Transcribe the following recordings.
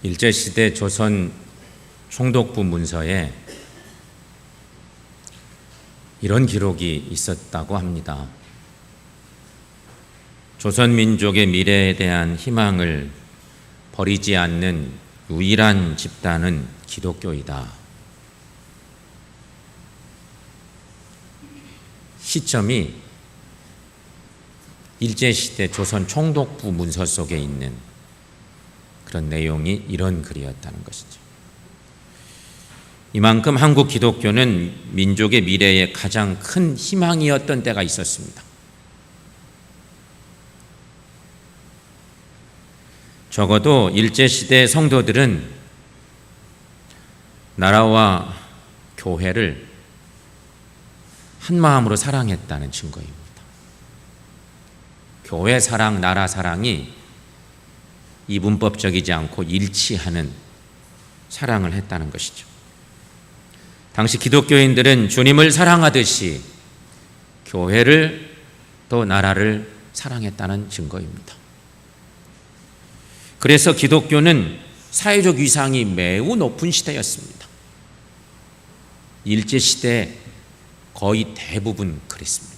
일제시대 조선 총독부 문서에 이런 기록이 있었다고 합니다. 조선 민족의 미래에 대한 희망을 버리지 않는 유일한 집단은 기독교이다. 시점이 일제시대 조선 총독부 문서 속에 있는 그런 내용이 이런 글이었다는 것이죠. 이만큼 한국 기독교는 민족의 미래에 가장 큰 희망이었던 때가 있었습니다. 적어도 일제시대 성도들은 나라와 교회를 한 마음으로 사랑했다는 증거입니다. 교회 사랑, 나라 사랑이 이분법적이지 않고 일치하는 사랑을 했다는 것이죠. 당시 기독교인들은 주님을 사랑하듯이 교회를 또 나라를 사랑했다는 증거입니다. 그래서 기독교는 사회적 위상이 매우 높은 시대였습니다. 일제시대 거의 대부분 그랬습니다.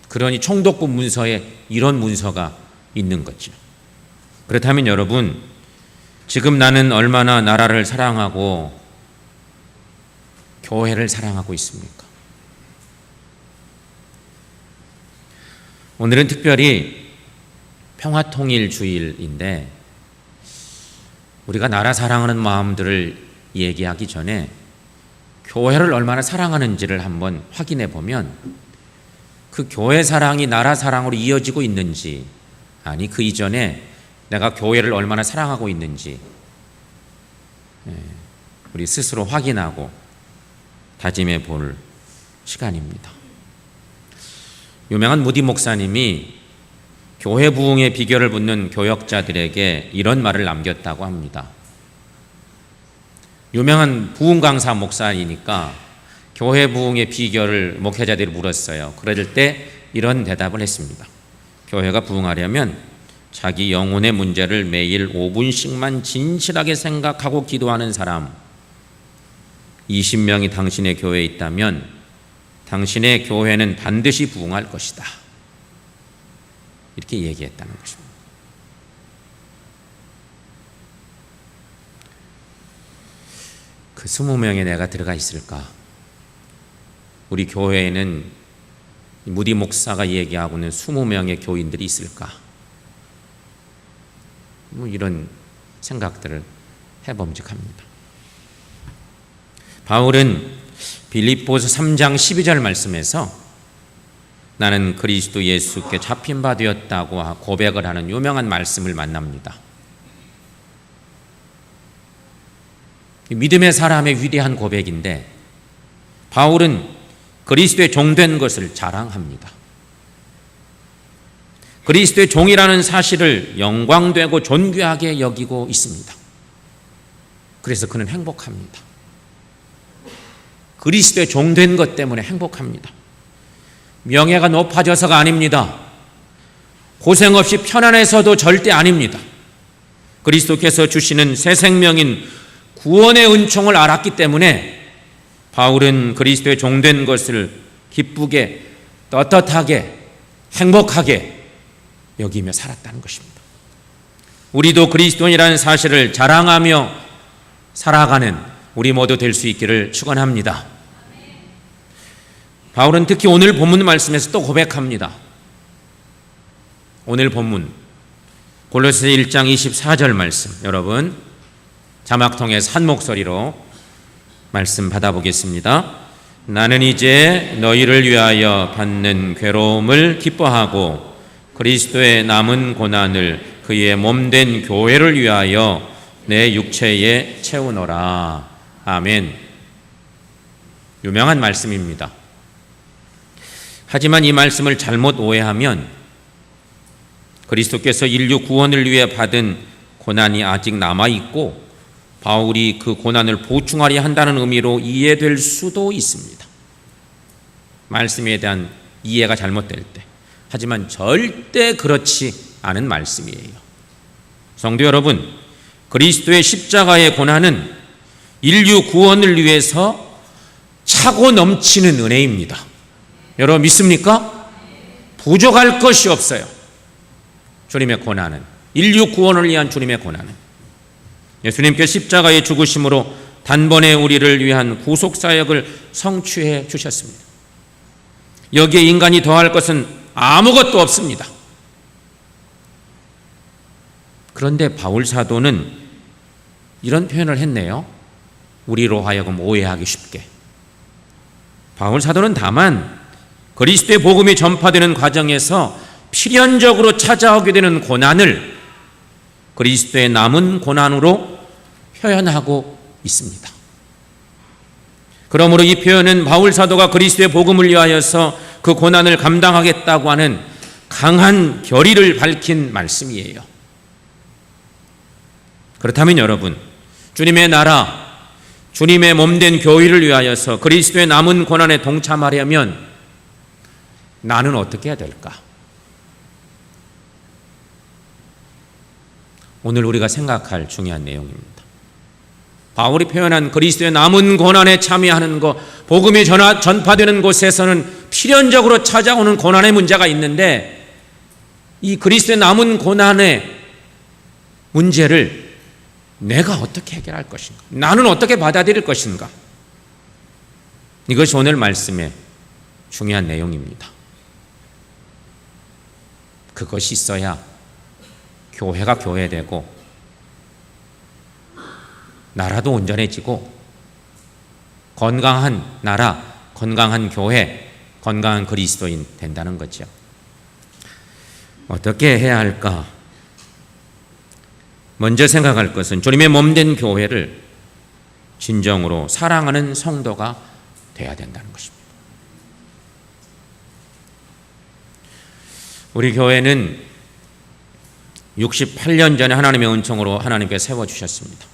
그러니 총독부 문서에 이런 문서가 있는 거죠. 그렇다면 여러분, 지금 나는 얼마나 나라를 사랑하고 교회를 사랑하고 있습니까? 오늘은 특별히 평화통일주일인데 우리가 나라 사랑하는 마음들을 얘기하기 전에 교회를 얼마나 사랑하는지를 한번 확인해 보면 그 교회 사랑이 나라 사랑으로 이어지고 있는지, 아니 그 이전에 내가 교회를 얼마나 사랑하고 있는지 우리 스스로 확인하고 다짐해 볼 시간입니다. 유명한 무디 목사님이 교회 부흥의 비결을 묻는 교역자들에게 이런 말을 남겼다고 합니다. 유명한 부흥 강사 목사이니까 교회 부흥의 비결을 목회자들이 물었어요. 그럴 때 이런 대답을 했습니다. 교회가 부흥하려면 자기 영혼의 문제를 매일 5분씩만 진실하게 생각하고 기도하는 사람 20명이 당신의 교회에 있다면 당신의 교회는 반드시 부흥할 것이다. 이렇게 얘기했다는 것입니다. 그 20명에 내가 들어가 있을까? 우리 교회에는 무디 목사가 얘기하고는 20명의 교인들이 있을까? 이런 생각들을 해봄직합니다. 바울은 빌립보서 3장 12절 말씀에서 나는 그리스도 예수께 잡힌 바 되었다고 고백을 하는 유명한 말씀을 만납니다. 믿음의 사람의 위대한 고백인데 바울은 그리스도의 종된 것을 자랑합니다. 그리스도의 종이라는 사실을 영광되고 존귀하게 여기고 있습니다. 그래서 그는 행복합니다. 그리스도의 종된 것 때문에 행복합니다. 명예가 높아져서가 아닙니다. 고생 없이 편안해서도 절대 아닙니다. 그리스도께서 주시는 새 생명인 구원의 은총을 알았기 때문에 바울은 그리스도의 종된 것을 기쁘게 떳떳하게 행복하게 여기며 살았다는 것입니다. 우리도 그리스도인이라는 사실을 자랑하며 살아가는 우리 모두 될 수 있기를 축원합니다. 바울은 특히 오늘 본문 말씀에서 또 고백합니다. 오늘 본문 골로새 1장 24절 말씀, 여러분 자막 통해서 한 목소리로 말씀 받아보겠습니다. 나는 이제 너희를 위하여 받는 괴로움을 기뻐하고 그리스도의 남은 고난을 그의 몸된 교회를 위하여 내 육체에 채우노라. 아멘. 유명한 말씀입니다. 하지만 이 말씀을 잘못 오해하면 그리스도께서 인류 구원을 위해 받은 고난이 아직 남아있고 바울이 그 고난을 보충하려 한다는 의미로 이해될 수도 있습니다. 말씀에 대한 이해가 잘못될 때. 하지만 절대 그렇지 않은 말씀이에요. 성도 여러분, 그리스도의 십자가의 고난은 인류 구원을 위해서 차고 넘치는 은혜입니다. 여러분 믿습니까? 부족할 것이 없어요. 주님의 고난은, 인류 구원을 위한 주님의 고난은, 예수님께 십자가의 죽으심으로 단번에 우리를 위한 구속사역을 성취해 주셨습니다. 여기에 인간이 더할 것은 아무것도 없습니다. 그런데 바울 사도는 이런 표현을 했네요. 우리로 하여금 오해하기 쉽게. 바울 사도는 다만 그리스도의 복음이 전파되는 과정에서 필연적으로 찾아오게 되는 고난을 그리스도의 남은 고난으로 표현하고 있습니다. 그러므로 이 표현은 바울 사도가 그리스도의 복음을 위하여서 그 고난을 감당하겠다고 하는 강한 결의를 밝힌 말씀이에요. 그렇다면 여러분, 주님의 나라, 주님의 몸된 교회를 위하여서 그리스도의 남은 고난에 동참하려면 나는 어떻게 해야 될까? 오늘 우리가 생각할 중요한 내용입니다. 바울이 표현한 그리스도의 남은 고난에 참여하는 것, 복음이 전파되는 곳에서는 필연적으로 찾아오는 고난의 문제가 있는데, 이 그리스도의 남은 고난의 문제를 내가 어떻게 해결할 것인가? 나는 어떻게 받아들일 것인가? 이것이 오늘 말씀의 중요한 내용입니다. 그것이 있어야 교회가 교회되고 나라도 온전해지고 건강한 나라, 건강한 교회, 건강한 그리스도인 된다는 거죠. 어떻게 해야 할까? 먼저 생각할 것은 주님의 몸된 교회를 진정으로 사랑하는 성도가 돼야 된다는 것입니다. 우리 교회는 68년 전에 하나님의 은총으로 하나님께 세워주셨습니다.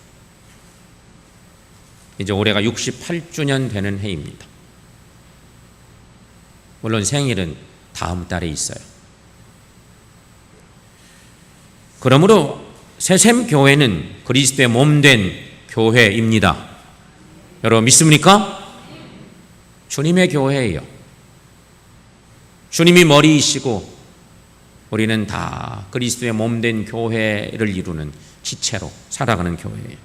이제 올해가 68주년 되는 해입니다. 물론 생일은 다음 달에 있어요. 그러므로 새샘교회는 그리스도의 몸된 교회입니다. 여러분 믿습니까? 주님의 교회예요. 주님이 머리이시고 우리는 다 그리스도의 몸된 교회를 이루는 지체로 살아가는 교회예요.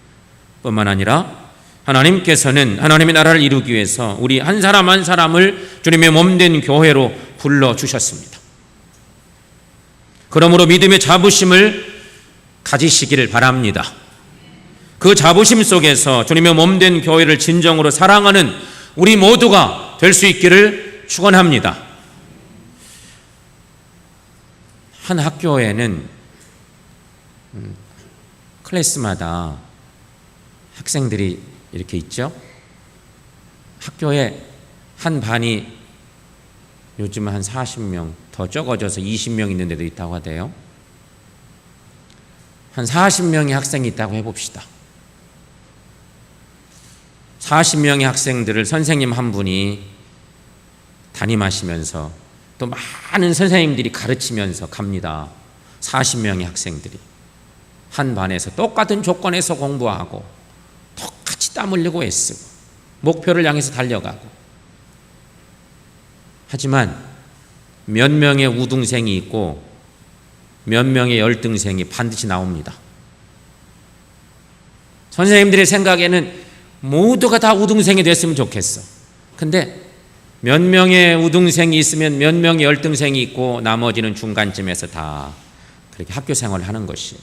뿐만 아니라 하나님께서는 하나님의 나라를 이루기 위해서 우리 한 사람 한 사람을 주님의 몸된 교회로 불러주셨습니다. 그러므로 믿음의 자부심을 가지시기를 바랍니다. 그 자부심 속에서 주님의 몸된 교회를 진정으로 사랑하는 우리 모두가 될 수 있기를 축원합니다. 한 학교에는 클래스마다 학생들이 이렇게 있죠. 학교에 한 반이 요즘 한 40명, 더 적어져서 20명 있는 데도 있다고 하대요. 한 40명의 학생이 있다고 해봅시다. 40명의 학생들을 선생님 한 분이 담임하시면서 또 많은 선생님들이 가르치면서 갑니다. 40명의 학생들이 한 반에서 똑같은 조건에서 공부하고 똑같이 땀 흘리고 애쓰고 목표를 향해서 달려가고, 하지만 몇 명의 우등생이 있고 몇 명의 열등생이 반드시 나옵니다. 선생님들의 생각에는 모두가 다 우등생이 됐으면 좋겠어. 근데 몇 명의 우등생이 있으면 몇 명의 열등생이 있고 나머지는 중간쯤에서 다 그렇게 학교 생활을 하는 것이에요.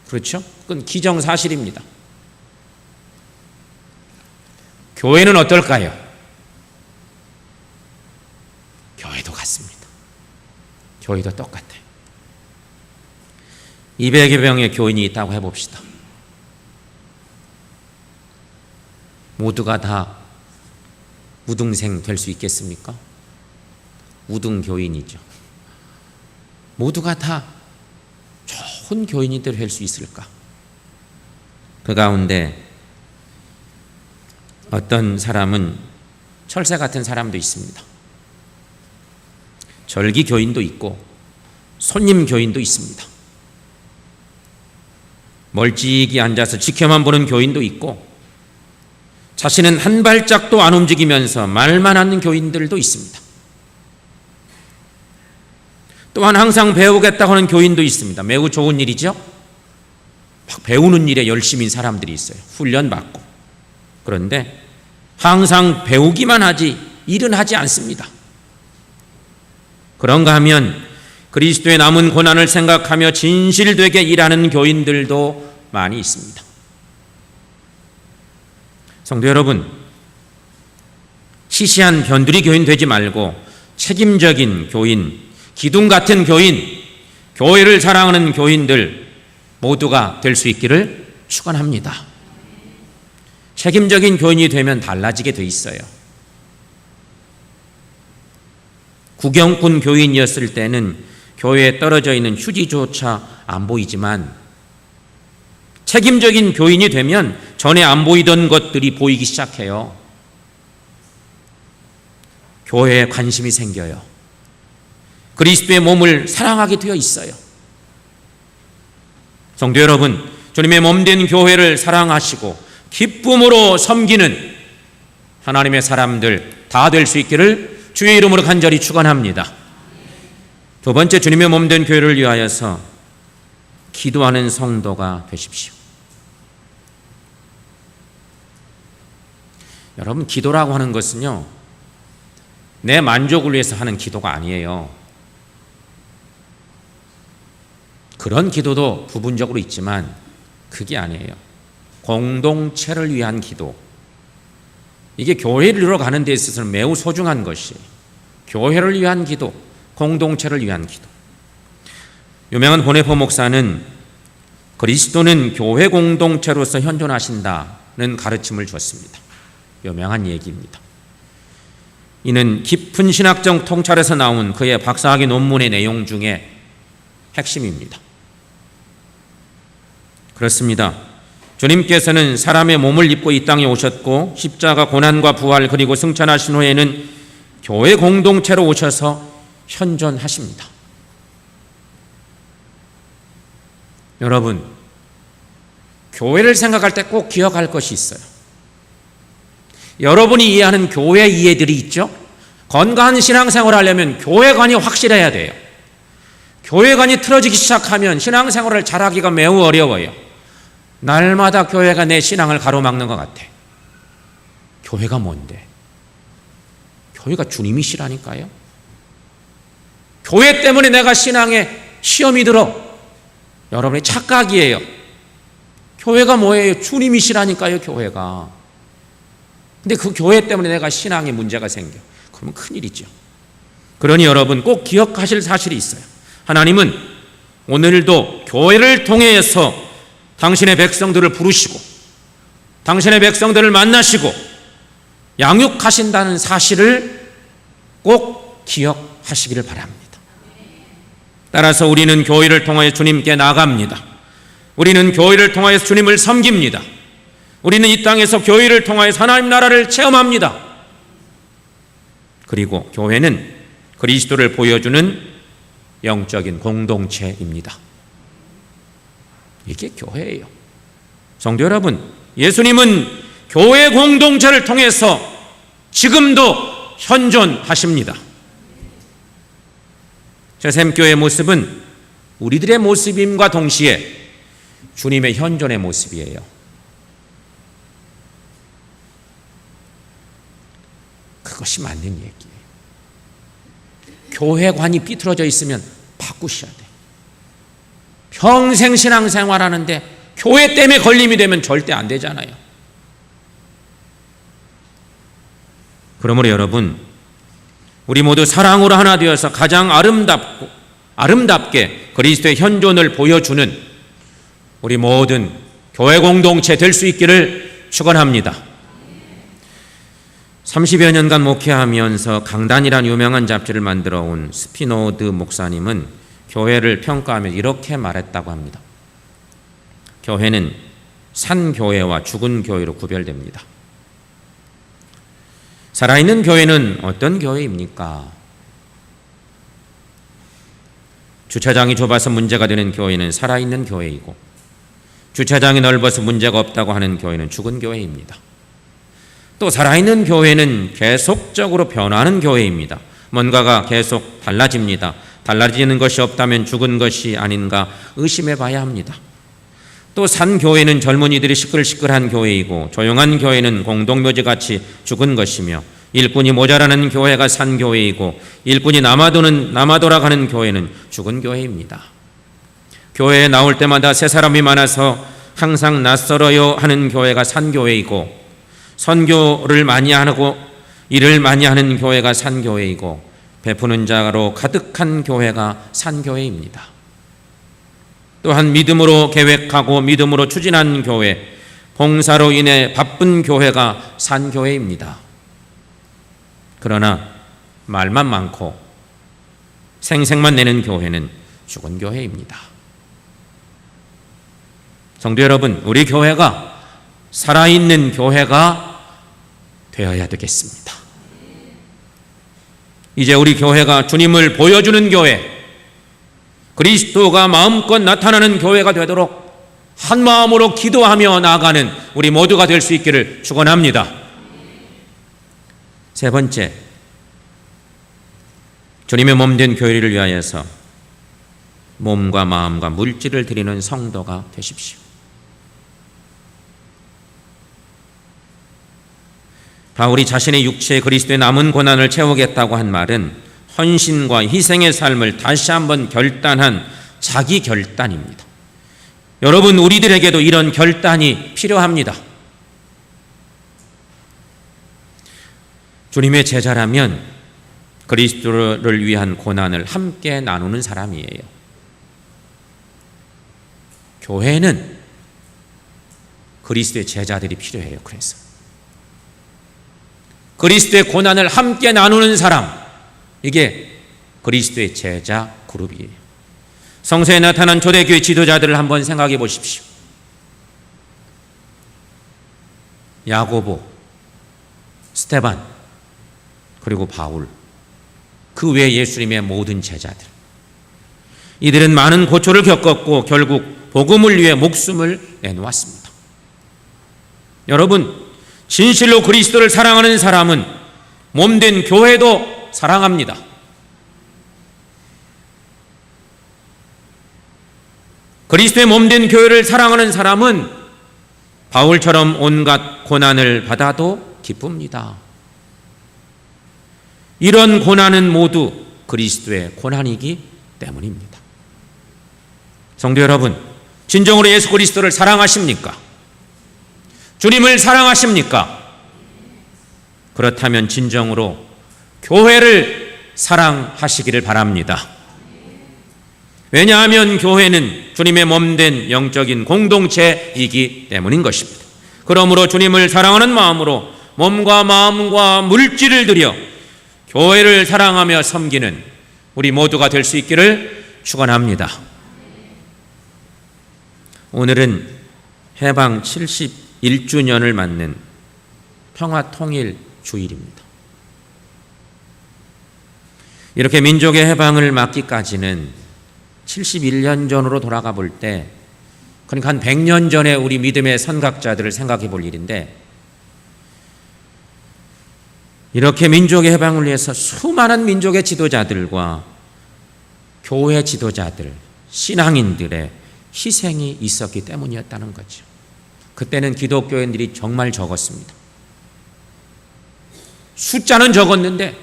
그렇죠? 그건 기정사실입니다. 교회는 어떨까요? 교회도 같습니다. 교회도 똑같아요. 200여 명의 교인이 있다고 해봅시다. 모두가 다 우등생 될 수 있겠습니까? 우등교인이죠. 모두가 다 좋은 교인이 될 수 있을까? 그 가운데 어떤 사람은 철새 같은 사람도 있습니다. 절기 교인도 있고 손님 교인도 있습니다. 멀찍이 앉아서 지켜만 보는 교인도 있고, 자신은 한 발짝도 안 움직이면서 말만 하는 교인들도 있습니다. 또한 항상 배우겠다고 하는 교인도 있습니다. 매우 좋은 일이죠. 막 배우는 일에 열심인 사람들이 있어요. 훈련받고. 그런데 항상 배우기만 하지 일은 하지 않습니다. 그런가 하면 그리스도의 남은 고난을 생각하며 진실되게 일하는 교인들도 많이 있습니다. 성도 여러분, 시시한 변두리 교인 되지 말고 책임적인 교인, 기둥 같은 교인, 교회를 사랑하는 교인들 모두가 될 수 있기를 축원합니다. 책임적인 교인이 되면 달라지게 돼 있어요. 구경꾼 교인이었을 때는 교회에 떨어져 있는 휴지조차 안 보이지만, 책임적인 교인이 되면 전에 안 보이던 것들이 보이기 시작해요. 교회에 관심이 생겨요. 그리스도의 몸을 사랑하게 되어 있어요. 성도 여러분, 주님의 몸된 교회를 사랑하시고 기쁨으로 섬기는 하나님의 사람들 다 될 수 있기를 주의 이름으로 간절히 축원합니다. 두 번째, 주님의 몸된 교회를 위하여서 기도하는 성도가 되십시오. 여러분, 기도라고 하는 것은요, 내 만족을 위해서 하는 기도가 아니에요. 그런 기도도 부분적으로 있지만 그게 아니에요. 공동체를 위한 기도. 이게 교회를 이루어가는 데 있어서는 매우 소중한 것이, 교회를 위한 기도, 공동체를 위한 기도. 유명한 보네포 목사는 그리스도는 교회 공동체로서 현존하신다는 가르침을 줬습니다. 유명한 얘기입니다. 이는 깊은 신학적 통찰에서 나온 그의 박사학위 논문의 내용 중에 핵심입니다. 그렇습니다. 주님께서는 사람의 몸을 입고 이 땅에 오셨고, 십자가 고난과 부활 그리고 승천하신 후에는 교회 공동체로 오셔서 현존하십니다. 여러분, 교회를 생각할 때 꼭 기억할 것이 있어요. 여러분이 이해하는 교회 이해들이 있죠? 건강한 신앙생활을 하려면 교회관이 확실해야 돼요. 교회관이 틀어지기 시작하면 신앙생활을 잘하기가 매우 어려워요. 날마다 교회가 내 신앙을 가로막는 것 같아. 교회가 뭔데? 교회가 주님이시라니까요. 교회 때문에 내가 신앙에 시험이 들어. 여러분의 착각이에요. 교회가 뭐예요? 주님이시라니까요, 교회가. 근데 그 교회 때문에 내가 신앙에 문제가 생겨. 그러면 큰일이죠. 그러니 여러분 꼭 기억하실 사실이 있어요. 하나님은 오늘도 교회를 통해서 당신의 백성들을 부르시고 당신의 백성들을 만나시고 양육하신다는 사실을 꼭 기억하시기를 바랍니다. 따라서 우리는 교회를 통하여 주님께 나갑니다. 우리는 교회를 통하여 주님을 섬깁니다. 우리는 이 땅에서 교회를 통하여 하나님 나라를 체험합니다. 그리고 교회는 그리스도를 보여주는 영적인 공동체입니다. 이게 교회예요. 성도 여러분, 예수님은 교회 공동체를 통해서 지금도 현존하십니다. 제샘교회의 모습은 우리들의 모습임과 동시에 주님의 현존의 모습이에요. 그것이 맞는 얘기예요. 교회관이 삐뚤어져 있으면 바꾸셔야 돼요. 평생 신앙생활 하는데 교회 때문에 걸림이 되면 절대 안 되잖아요. 그러므로 여러분, 우리 모두 사랑으로 하나 되어서 가장 아름답게 그리스도의 현존을 보여주는 우리 모든 교회 공동체 될 수 있기를 축원합니다. 30여 년간 목회하면서 강단이란 유명한 잡지를 만들어 온 스피노드 목사님은 교회를 평가하며 이렇게 말했다고 합니다. 교회는 산 교회와 죽은 교회로 구별됩니다. 살아있는 교회는 어떤 교회입니까? 주차장이 좁아서 문제가 되는 교회는 살아있는 교회이고, 주차장이 넓어서 문제가 없다고 하는 교회는 죽은 교회입니다. 또 살아있는 교회는 계속적으로 변화하는 교회입니다. 뭔가가 계속 달라집니다. 달라지는 것이 없다면 죽은 것이 아닌가 의심해 봐야 합니다. 또 산 교회는 젊은이들이 시끌시끌한 교회이고 조용한 교회는 공동묘지같이 죽은 것이며 일꾼이 모자라는 교회가 산 교회이고 일꾼이 남아돌아가는 교회는 죽은 교회입니다. 교회에 나올 때마다 새 사람이 많아서 항상 낯설어요 하는 교회가 산 교회이고 선교를 많이 하고 일을 많이 하는 교회가 산 교회이고 베푸는 자로 가득한 교회가 산 교회입니다. 또한 믿음으로 계획하고 믿음으로 추진한 교회, 봉사로 인해 바쁜 교회가 산 교회입니다. 그러나 말만 많고 생색만 내는 교회는 죽은 교회입니다. 성도 여러분, 우리 교회가 살아있는 교회가 되어야 되겠습니다. 이제 우리 교회가 주님을 보여주는 교회, 그리스도가 마음껏 나타나는 교회가 되도록 한 마음으로 기도하며 나아가는 우리 모두가 될 수 있기를 축원합니다. 세 번째, 주님의 몸된 교회를 위하여서 몸과 마음과 물질을 드리는 성도가 되십시오. 바울이 자신의 육체의 그리스도의 남은 고난을 채우겠다고 한 말은 헌신과 희생의 삶을 다시 한번 결단한 자기 결단입니다. 여러분, 우리들에게도 이런 결단이 필요합니다. 주님의 제자라면 그리스도를 위한 고난을 함께 나누는 사람이에요. 교회는 그리스도의 제자들이 필요해요. 그래서 그리스도의 고난을 함께 나누는 사람, 이게 그리스도의 제자 그룹이에요. 성서에 나타난 초대교회 지도자들을 한번 생각해 보십시오. 야고보, 스데반, 그리고 바울, 그 외 예수님의 모든 제자들, 이들은 많은 고초를 겪었고 결국 복음을 위해 목숨을 내놓았습니다. 여러분, 진실로 그리스도를 사랑하는 사람은 몸된 교회도 사랑합니다. 그리스도의 몸된 교회를 사랑하는 사람은 바울처럼 온갖 고난을 받아도 기쁩니다. 이런 고난은 모두 그리스도의 고난이기 때문입니다. 성도 여러분, 진정으로 예수 그리스도를 사랑하십니까? 주님을 사랑하십니까? 그렇다면 진정으로 교회를 사랑하시기를 바랍니다. 왜냐하면 교회는 주님의 몸된 영적인 공동체이기 때문인 것입니다. 그러므로 주님을 사랑하는 마음으로 몸과 마음과 물질을 들여 교회를 사랑하며 섬기는 우리 모두가 될 수 있기를 축원합니다. 오늘은 해방 71주년을 맞는 평화통일 주일입니다. 이렇게 민족의 해방을 맞기까지는 71년 전으로 돌아가 볼 때, 그러니까 한 100년 전에 우리 믿음의 선각자들을 생각해 볼 일인데, 이렇게 민족의 해방을 위해서 수많은 민족의 지도자들과 교회 지도자들, 신앙인들의 희생이 있었기 때문이었다는 거죠. 그때는 기독교인들이 정말 적었습니다. 숫자는 적었는데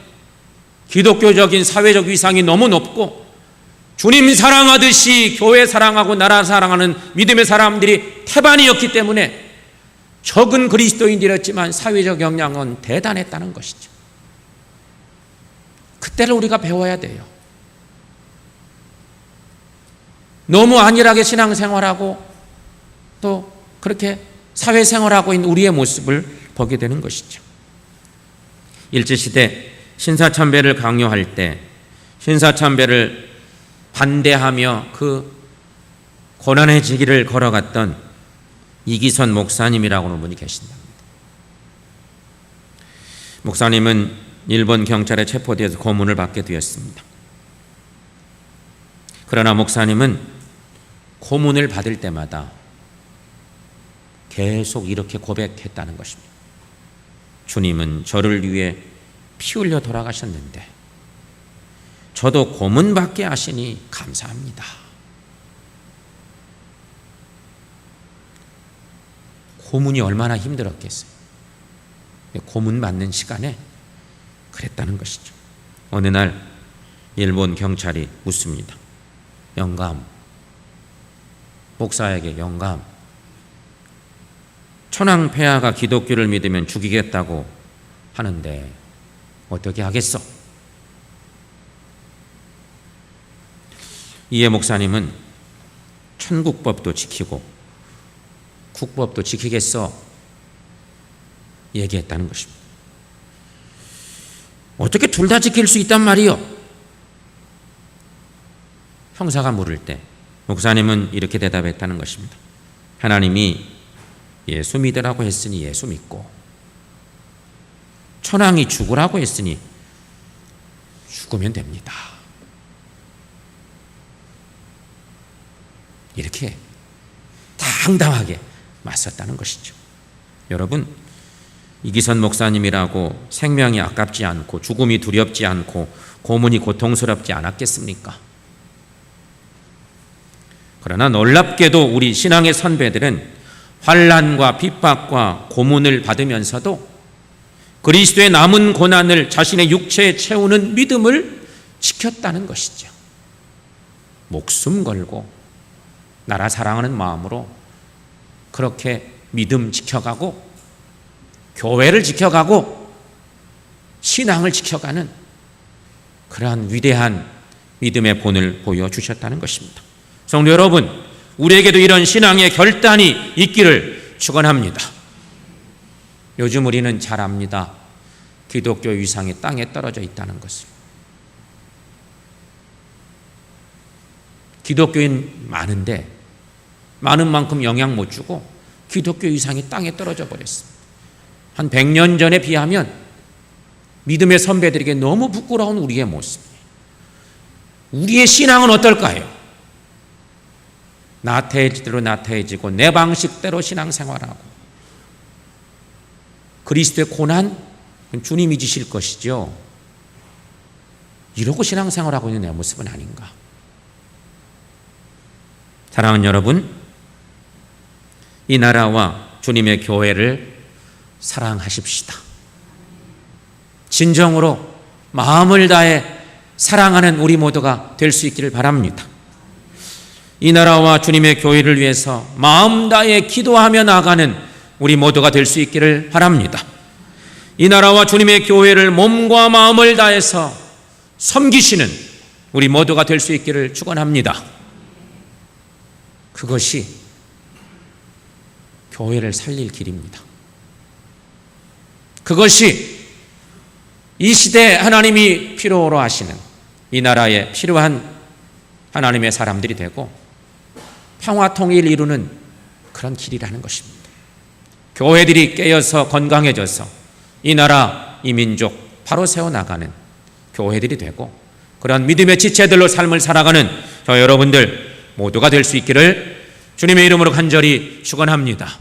기독교적인 사회적 위상이 너무 높고 주님 사랑하듯이 교회 사랑하고 나라 사랑하는 믿음의 사람들이 태반이었기 때문에 적은 그리스도인들이었지만 사회적 영향은 대단했다는 것이죠. 그때를 우리가 배워야 돼요. 너무 안일하게 신앙생활하고 또 그렇게 사회생활하고 있는 우리의 모습을 보게 되는 것이죠. 일제시대 신사참배를 강요할 때 신사참배를 반대하며 그 고난의 지기를 걸어갔던 이기선 목사님이라고 하는 분이 계신답니다. 목사님은 일본 경찰에 체포되어서 고문을 받게 되었습니다. 그러나 목사님은 고문을 받을 때마다 계속 이렇게 고백했다는 것입니다. 주님은 저를 위해 피 흘려 돌아가셨는데 저도 고문받게 하시니 감사합니다. 고문이 얼마나 힘들었겠어요. 고문받는 시간에 그랬다는 것이죠. 어느 날 일본 경찰이 묻습니다. 영감, 목사에게 영감, 천황폐하가 기독교를 믿으면 죽이겠다고 하는데 어떻게 하겠어? 이해 목사님은 천국법도 지키고 국법도 지키겠어 얘기했다는 것입니다. 어떻게 둘 다 지킬 수 있단 말이요? 형사가 물을 때 목사님은 이렇게 대답했다는 것입니다. 하나님이 예수 믿으라고 했으니 예수 믿고 천황이 죽으라고 했으니 죽으면 됩니다. 이렇게 당당하게 맞섰다는 것이죠. 여러분, 이기선 목사님이라고 생명이 아깝지 않고 죽음이 두렵지 않고 고문이 고통스럽지 않았겠습니까? 그러나 놀랍게도 우리 신앙의 선배들은 환난과 핍박과 고문을 받으면서도 그리스도의 남은 고난을 자신의 육체에 채우는 믿음을 지켰다는 것이죠. 목숨 걸고 나라 사랑하는 마음으로 그렇게 믿음 지켜가고 교회를 지켜가고 신앙을 지켜가는 그러한 위대한 믿음의 본을 보여주셨다는 것입니다. 성도 여러분, 우리에게도 이런 신앙의 결단이 있기를 축원합니다. 요즘 우리는 잘 압니다. 기독교 위상이 땅에 떨어져 있다는 것을. 기독교인 많은데 많은 만큼 영향 못 주고 기독교 위상이 땅에 떨어져 버렸습니다. 한 100년 전에 비하면 믿음의 선배들에게 너무 부끄러운 우리의 모습이에요. 우리의 신앙은 어떨까요? 나태해지대로 나태해지고 내 방식대로 신앙생활하고 그리스도의 고난 주님이 지실 것이죠. 이러고 신앙생활하고 있는 내 모습은 아닌가. 사랑하는 여러분, 이 나라와 주님의 교회를 사랑하십시다. 진정으로 마음을 다해 사랑하는 우리 모두가 될 수 있기를 바랍니다. 이 나라와 주님의 교회를 위해서 마음 다해 기도하며 나아가는 우리 모두가 될 수 있기를 바랍니다. 이 나라와 주님의 교회를 몸과 마음을 다해서 섬기시는 우리 모두가 될 수 있기를 축원합니다. 그것이 교회를 살릴 길입니다. 그것이 이 시대에 하나님이 필요로 하시는 이 나라에 필요한 하나님의 사람들이 되고 평화 통일을 이루는 그런 길이라는 것입니다. 교회들이 깨어서 건강해져서 이 나라, 이 민족 바로 세워나가는 교회들이 되고 그런 믿음의 지체들로 삶을 살아가는 저 여러분들 모두가 될 수 있기를 주님의 이름으로 간절히 축원합니다.